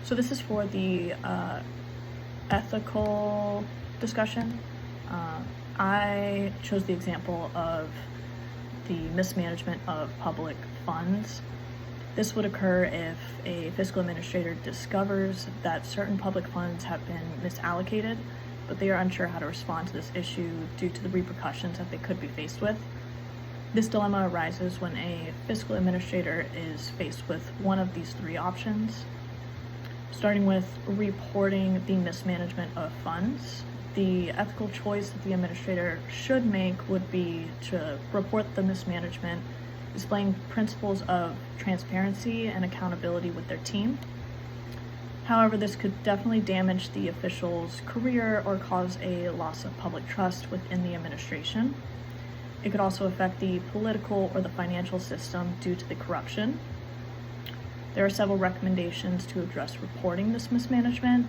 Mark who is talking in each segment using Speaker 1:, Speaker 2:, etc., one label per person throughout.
Speaker 1: So this is for the ethical discussion. I chose the example of the mismanagement of public funds. This would occur if a fiscal administrator discovers that certain public funds have been misallocated, but they are unsure how to respond to this issue due to the repercussions that they could be faced with. This dilemma arises when a fiscal administrator is faced with one of these three options. Starting with reporting the mismanagement of funds, the ethical choice that the administrator should make would be to report the mismanagement, displaying principles of transparency and accountability with their team. However, this could definitely damage the official's career or cause a loss of public trust within the administration. It could also affect the political or the financial system due to the corruption. There are several recommendations to address reporting this mismanagement.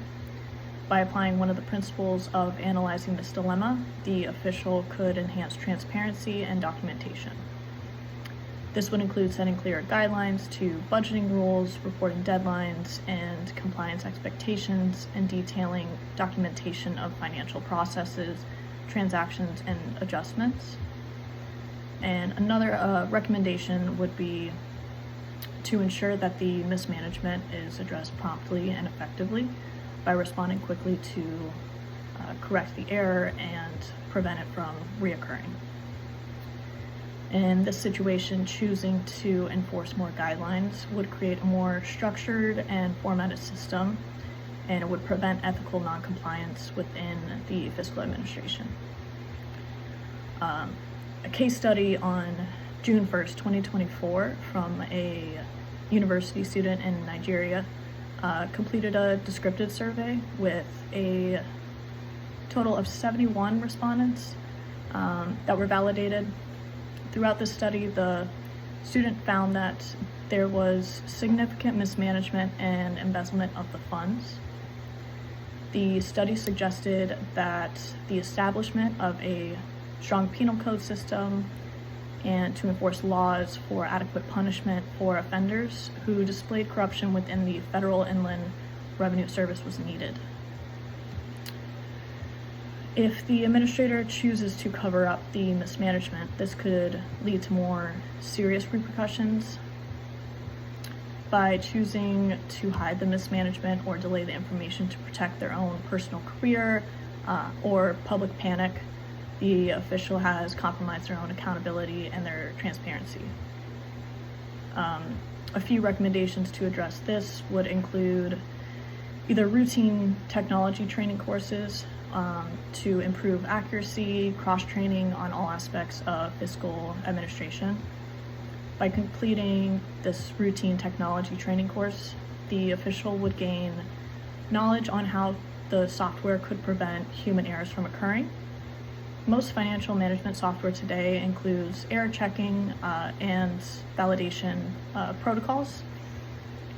Speaker 1: By applying one of the principles of analyzing this dilemma, the official could enhance transparency and documentation. This would include setting clearer guidelines to budgeting rules, reporting deadlines, and compliance expectations, and detailing documentation of financial processes, transactions, and adjustments. And another recommendation would be to ensure that the mismanagement is addressed promptly and effectively by responding quickly to correct the error and prevent it from reoccurring. In this situation, choosing to enforce more guidelines would create a more structured and formatted system, and it would prevent ethical non-compliance within the fiscal administration. A case study on June 1st, 2024 from a university student in Nigeria completed a descriptive survey with a total of 71 respondents that were validated. Throughout the study, the student found that there was significant mismanagement and embezzlement of the funds. The study suggested that the establishment of a strong penal code system and to enforce laws for adequate punishment for offenders who displayed corruption within the Federal Inland Revenue Service was needed. If the administrator chooses to cover up the mismanagement, this could lead to more serious repercussions. By choosing to hide the mismanagement or delay the information to protect their own personal career or public panic, the official has compromised their own accountability and their transparency. A few recommendations to address this would include either routine technology training courses to improve accuracy, cross-training on all aspects of fiscal administration. By completing this routine technology training course, the official would gain knowledge on how the software could prevent human errors from occurring. Most financial management software today includes error checking and validation protocols.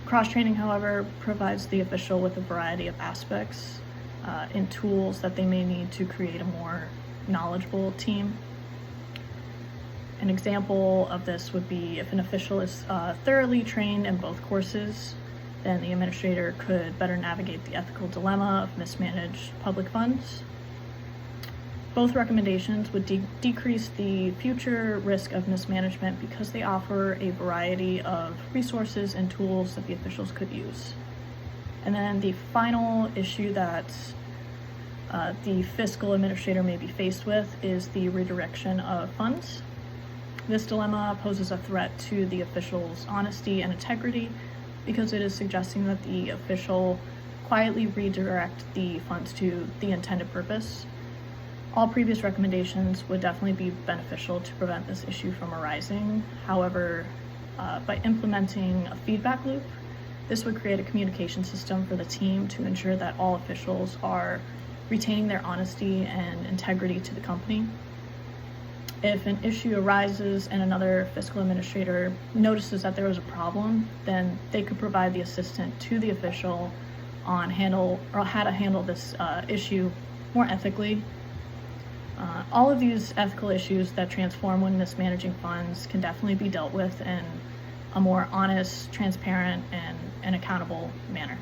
Speaker 1: Cross-training, however, provides the official with a variety of aspects and tools that they may need to create a more knowledgeable team. An example of this would be if an official is thoroughly trained in both courses, then the administrator could better navigate the ethical dilemma of mismanaged public funds. Both recommendations would decrease the future risk of mismanagement because they offer a variety of resources and tools that the officials could use. And then the final issue that the fiscal administrator may be faced with is the redirection of funds. This dilemma poses a threat to the official's honesty and integrity because it is suggesting that the official quietly redirect the funds to the intended purpose. All previous recommendations would definitely be beneficial to prevent this issue from arising. However, by implementing a feedback loop, this would create a communication system for the team to ensure that all officials are retaining their honesty and integrity to the company. If an issue arises and another fiscal administrator notices that there was a problem, then they could provide the assistant to the official on how to handle this issue more ethically. All of these ethical issues that transform when mismanaging funds can definitely be dealt with in a more honest, transparent, and accountable manner.